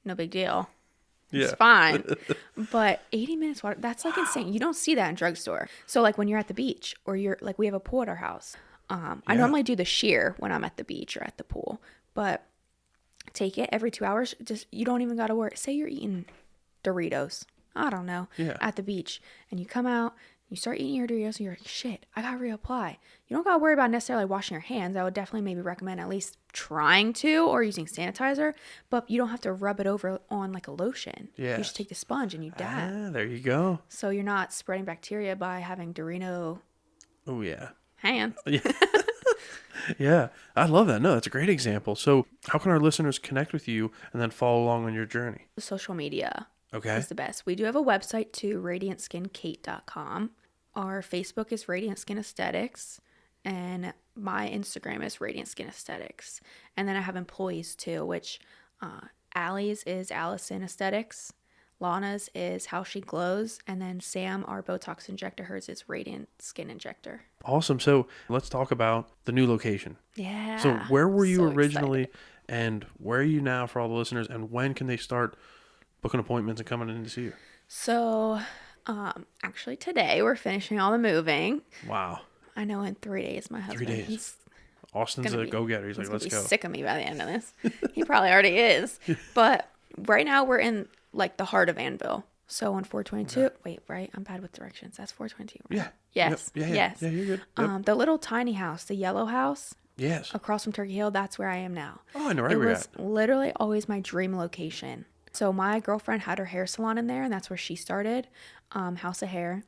No big deal. Yeah. It's fine. But 80 minutes water, that's like insane. You don't see that in drugstore. So like when you're at the beach or you're like, we have a pool at our house. I normally do the sheer when I'm at the beach or at the pool, but take it every 2 hours. Just, you don't even got to worry. Say you're eating Doritos, I don't know, Yeah. at the beach and you come out, you start eating your Doritos and you're like, shit, I got to reapply. You don't got to worry about necessarily washing your hands. I would definitely maybe recommend at least trying to or using sanitizer, but you don't have to rub it over on like a lotion. Yes. You just take the sponge and you dab. Ah, there you go. So you're not spreading bacteria by having Dorito Oh yeah. hands. Yeah, I love that. No, that's a great example. So, how can our listeners connect with you and then follow along on your journey? Social media Okay. is the best. We do have a website too, radiantskinkate.com. Our Facebook is Radiant Skin Aesthetics, and my Instagram is Radiant Skin Aesthetics. And then I have employees too, which Allie's is Allison Aesthetics, Lana's is How She Glows, and then Sam, our Botox injector, hers is Radiant Skin Injector. Awesome. So, let's talk about the new location. Yeah. So, where were you So originally excited. and where are you now for all the listeners, and when can they start booking appointments and coming in to see you? So, actually today we're finishing all the moving. Wow. I know in 3 days my husband, 3 days. he's Austin's gonna a be- go-getter. He's like, gonna let's be go. sick of me by the end of this. He probably already is. But right now we're in like the heart of Anvil. So on 422, wait, right? I'm bad with directions. That's 422. Right? Yeah. Yes. Yep. Yeah, yeah. Yes. Yeah, you're good. Yep. The little tiny house, the yellow house Yes. across from Turkey Hill, that's where I am now. Oh, I know right It where you're was at. literally always my dream location. So my girlfriend had her hair salon in there, and that's where she started, House of Hair.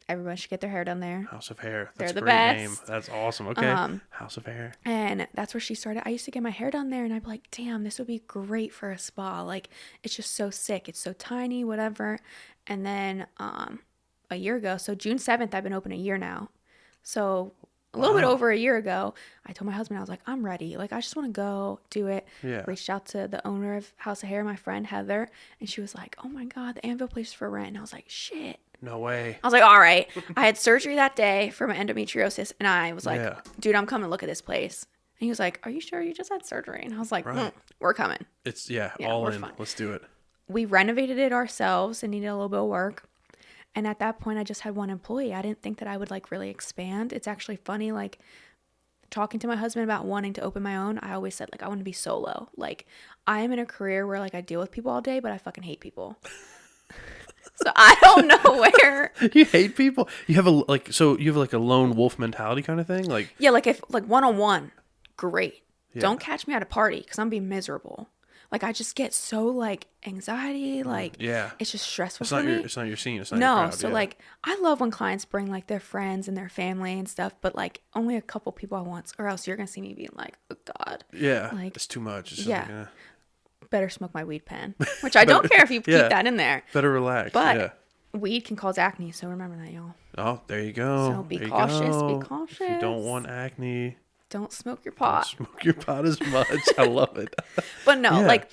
Everyone should get their hair done there. House of Hair. That's They're a the great best. name. That's awesome. Okay. House of Hair. And that's where she started. I used to get my hair done there, and I'd be like, damn, this would be great for a spa. Like, it's just so sick. It's so tiny, whatever. And then a year ago, so June 7th, I've been open a year now. So a little bit over a year ago, I told my husband, I was like, I'm ready. Like, I just want to go do it. Yeah. Reached out to the owner of House of Hair, my friend Heather, and she was like, oh my God, the Anvil place is for rent. And I was like, shit. No way. I was like, all right. I had surgery that day for my endometriosis, and I was like, Yeah. dude, I'm coming to look at this place. And he was like, are you sure you just had surgery? And I was like, we're coming. It's, Yeah, all we're in. fine. Let's do it. We renovated it ourselves and needed a little bit of work. And at that point, I just had one employee. I didn't think that I would like really expand. It's actually funny, like talking to my husband about wanting to open my own. I always said, like, I want to be solo. Like, I am in a career where like I deal with people all day, but I fucking hate people. So I don't know where. You hate people? You have a lone wolf mentality kind of thing? Like, Yeah, like if like one-on-one, great. Don't catch me at a party because I'm being miserable. Like I just get so like anxiety, like it's just stressful for me. It's not your scene. It's not your crowd. So like I love when clients bring like their friends and their family and stuff, but like only a couple people at once, or else you're gonna see me being like, oh God. Yeah, like it's too much. It's yeah. Better smoke my weed pen, which I don't care if you keep that in there. Better relax. But weed can cause acne, so remember that, y'all. Oh, there you go. So be cautious. Be cautious. If you don't want acne, don't smoke your pot. Don't smoke your pot as much. I love it. But no, like,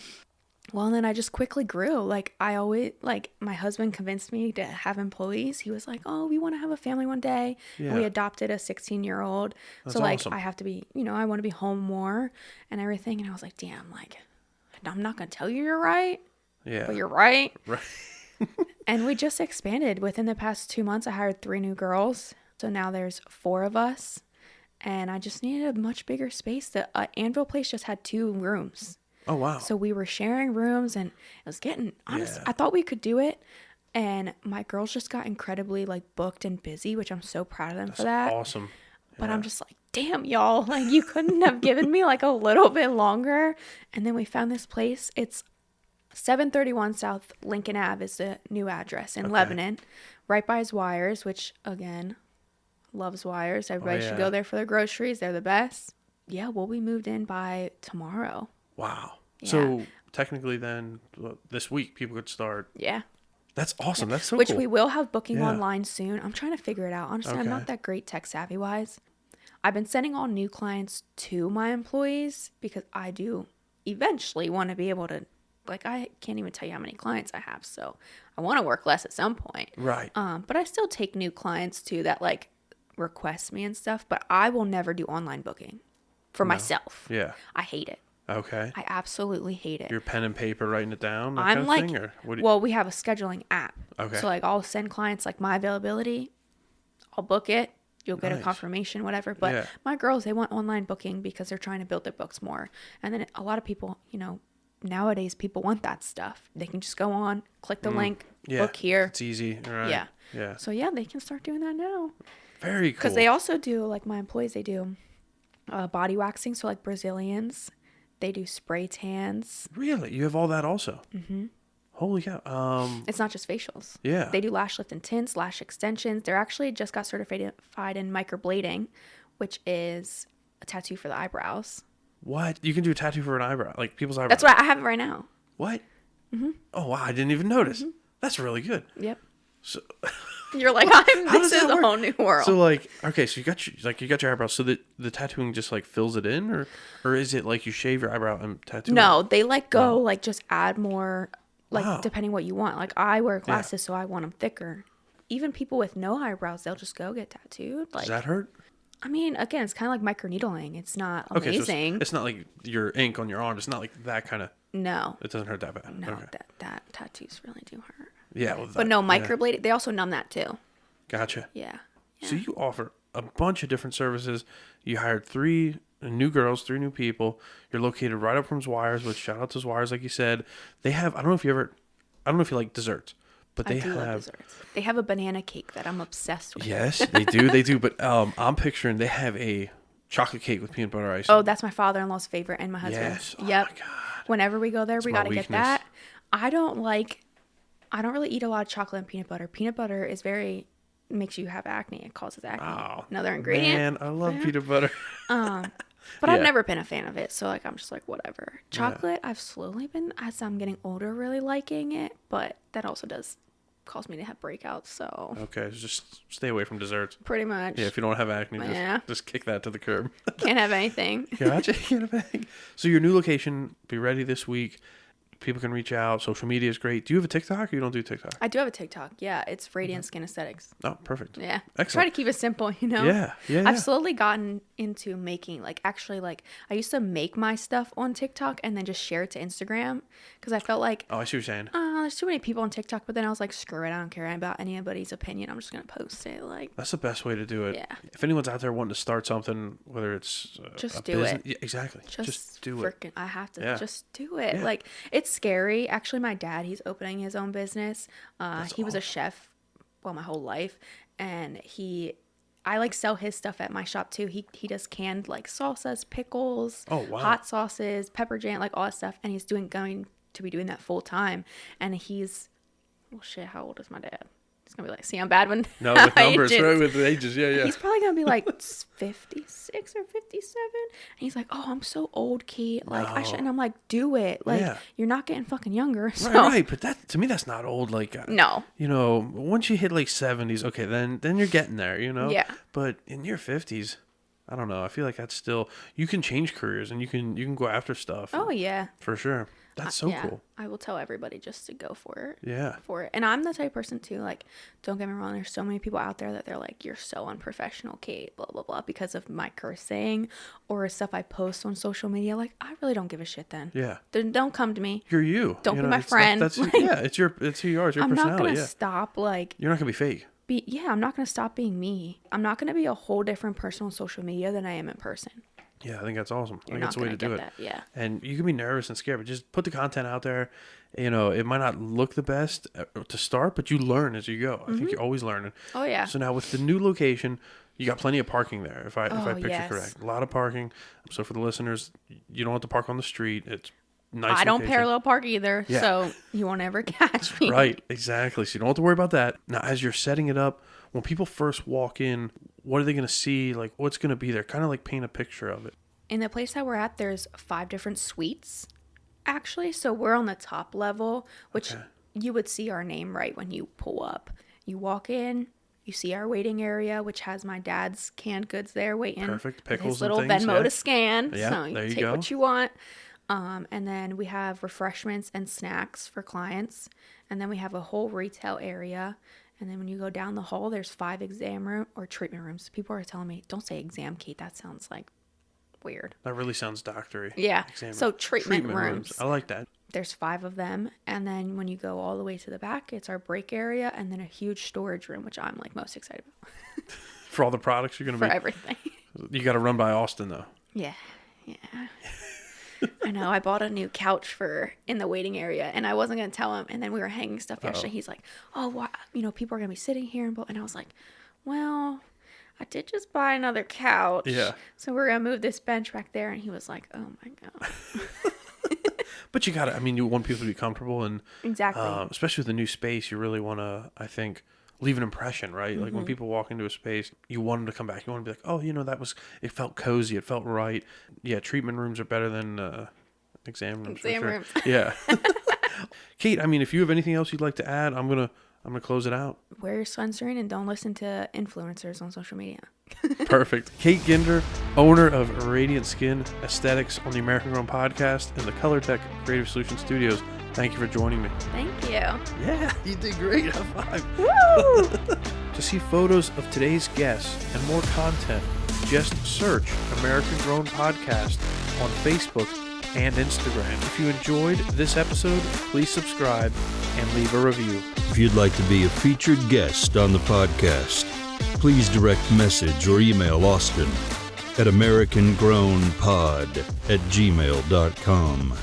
well, and then I just quickly grew. Like, I always, like, my husband convinced me to have employees. He was like, oh, we want to have a family one day. Yeah. And we adopted a 16-year-old. So, like, awesome. I have to be, I want to be home more and everything. And I was like, damn, like, I'm not going to tell you're right. Yeah. But you're right. Right. And we just expanded. Within the past 2 months, I hired 3 new girls. So now there's 4 of us. And I just needed a much bigger space. The Anvil place just had 2 rooms. Oh, wow. So we were sharing rooms, and it was getting, honest. I thought we could do it. And my girls just got incredibly like booked and busy, which I'm so proud of them for that. Awesome. Yeah. But I'm just like, damn, y'all, like you couldn't have given me like a little bit longer. And then we found this place. It's 731 South Lincoln Ave is the new address in Lebanon, right by Wires, which again, loves Wires. Everybody should go there for their groceries. They're the best. Yeah, we'll be moved in by tomorrow. Wow. Yeah. So technically then this week people could start. Yeah. That's awesome. That's so Which cool. we will have booking online soon. I'm trying to figure it out. Honestly, I'm not that great tech savvy wise. I've been sending all new clients to my employees because I do eventually want to be able to, like, I can't even tell you how many clients I have. So I want to work less at some point. Right. But I still take new clients too that like request me and stuff, but I will never do online booking for myself. Yeah. I hate it. Okay. I absolutely hate it. Your pen and paper writing it down? I'm kind like, of thing, or what well, we have a scheduling app. Okay. So like I'll send clients like my availability. I'll book it. You'll get a confirmation, whatever. But my girls, they want online booking because they're trying to build their books more. And then a lot of people, nowadays people want that stuff. They can just go on, click the link, book here. It's easy. Right. Yeah. Yeah. So yeah, they can start doing that now. Very cool. Because they also do, like my employees, they do body waxing. So like Brazilians, they do spray tans. Really? You have all that also? Mm-hmm. Holy cow. It's not just facials. Yeah. They do lash lift and tints, lash extensions. They're actually just got certified in microblading, which is a tattoo for the eyebrows. What? You can do a tattoo for an eyebrow? Like people's eyebrows? That's why I have it right now. What? Mm-hmm. Oh, wow. I didn't even notice. Mm-hmm. That's really good. Yep. So... You're like, this is a whole new world. So like, okay, so you got your eyebrows. So the tattooing just like fills it in, or is it like you shave your eyebrow and tattoo? No, they like go like just add more, like depending what you want. Like I wear glasses, so I want them thicker. Even people with no eyebrows, they'll just go get tattooed. Like, does that hurt? I mean, again, it's kind of like microneedling. It's not amazing. So it's not like your ink on your arm. It's not like that kind of. No. It doesn't hurt that bad. No, okay. that tattoos really do hurt. Yeah, well, but no, microblading. They also numb that too. Gotcha. Yeah. So you offer a bunch of different services. You hired 3 new girls, 3 new people. You're located right up from Wires, which shout out to Wires, like you said. They have, I don't know if you like desserts, but they have desserts. They have a banana cake that I'm obsessed with. Yes, they do. But I'm picturing they have a chocolate cake with peanut butter icing. Oh, that's my father-in-law's favorite and my husband's. Yes. Oh yep. my God. Whenever we go there, we got to get that. I don't really eat a lot of chocolate and peanut butter. Peanut butter is very makes you have acne. It causes acne. Oh, Another ingredient. Man, I love peanut butter. But Yeah. I've never been a fan of it, so like I'm just like whatever. Chocolate, I've slowly been, as I'm getting older, really liking it, but that also does cause me to have breakouts. So Okay, so just stay away from desserts. pretty much, Yeah, if you don't have acne, Yeah. just kick that to the curb. can't have anything. Gotcha. So your new location, be ready this week. People can reach out. Social media is great. Do you have a TikTok or you don't do TikTok? I do have a TikTok. Yeah, it's Radiant Skin Aesthetics. Oh, perfect. Yeah, Excellent. try to keep it simple, you know. Yeah. I've slowly gotten into making, like, actually, like, I used to make my stuff on TikTok and then just share it to Instagram because I felt like, Oh, I see what you're saying. there's too many people on TikTok. But then I was like, screw it, I don't care about anybody's opinion. I'm just gonna post it. Like, That's the best way to do it. Yeah. If anyone's out there wanting to start something, whether it's Just a do business, it. Yeah, exactly. Just do it. I have to Yeah. just do it. Yeah. Like, it's scary. Actually, my dad, he's opening his own business. He was a chef, well, my whole life, and I like sell his stuff at my shop too. He does canned like salsas, pickles, Oh, wow. hot sauces, pepper jam, like all that stuff, and he's going to be doing that full time. And well, shit, how old is my dad? He's gonna be like, see, I'm bad when No, with numbers, ages. right? With ages, yeah. He's probably gonna be like 56 or 57, and he's like, "Oh, I'm so old, Kate. Like, I should." And I'm like, "Do it. Like, Yeah. you're not getting fucking younger." So. Right. But that, to me, that's not old. Like, No. you know, once you hit like 70s, okay, then you're getting there, you know? Yeah. But in your 50s, I don't know. I feel like that's still, you can change careers and you can go after stuff. Oh yeah. For sure. That's so Yeah. cool. I will tell everybody just to go for it. Yeah. And I'm the type of person too, like, don't get me wrong, there's so many people out there that they're like, you're so unprofessional, Kate, blah blah blah, because of my cursing or stuff I post on social media. Like, I really don't give a shit then. Yeah. Then don't come to me. You're you. Don't you be know, my it's friend. That's Like, yeah, it's who you are, it's your I'm not personality. gonna stop like You're not gonna be fake. I'm not gonna stop being me. I'm not gonna be a whole different person on social media than I am in person. Yeah, I think that's awesome. I You're think not that's the way gonna to do get it. that, yeah. And you can be nervous and scared, but just put the content out there. You know, it might not look the best to start, but you learn as you go. I think you're always learning. Oh yeah. So now with the new location, you got plenty of parking there. If I picture yes. correct, a lot of parking. So for the listeners, you don't have to park on the street. It's nice. I don't location. parallel park either, Yeah. so you won't ever catch me. Right, exactly. So you don't have to worry about that. Now, as you're setting it up, when people first walk in, what are they going to see? Like, what's going to be there? Kind of like paint a picture of it. In the place that we're at, there's 5 different suites, actually. So we're on the top level, which you would see our name right when you pull up. You walk in, you see our waiting area, which has my dad's canned goods there waiting. Perfect. with Pickles his little and things, Venmo yeah. to scan. Yeah, So you there you take go. what you want. And then we have refreshments and snacks for clients. And then we have a whole retail area. And then when you go down the hall, there's 5 exam room or treatment rooms. People are telling me, don't say exam, Kate. That sounds like weird. That really sounds doctory. Yeah. Exam So room. treatment rooms. I like that. There's 5 of them. And then when you go all the way to the back, it's our break area and then a huge storage room, which I'm like most excited about. For all the products you're going to For be. everything. You got to run by Austin, though. Yeah. I know. I bought a new couch in the waiting area, and I wasn't gonna tell him. And then we were hanging stuff yesterday. He's like, "Oh, why, people are gonna be sitting here," and I was like, "Well, I did just buy another couch. Yeah. So we're gonna move this bench back there." And he was like, "Oh my god." But you got to, you want people to be comfortable. And Exactly. especially with the new space, you really want to, I think, leave an impression, right? Like when people walk into a space, you want them to come back. You want to be like, oh, it felt cozy. It felt right. Yeah, treatment rooms are better than exam rooms. Exam for sure. rooms. Yeah. Kate, if you have anything else you'd like to add, I'm gonna close it out. Wear your sunscreen and don't listen to influencers on social media. Perfect. Kait Ginder, owner of Radiant Skin Aesthetics on the American Grown Podcast and the Colortech Creative Solutions Studios. Thank you for joining me. Thank you. Yeah, you did great. High five. Woo! To see photos of today's guests and more content, just search American Grown Podcast on Facebook and Instagram. If you enjoyed this episode, please subscribe and leave a review. If you'd like to be a featured guest on the podcast, please direct message or email Austin at americangrownpod@gmail.com.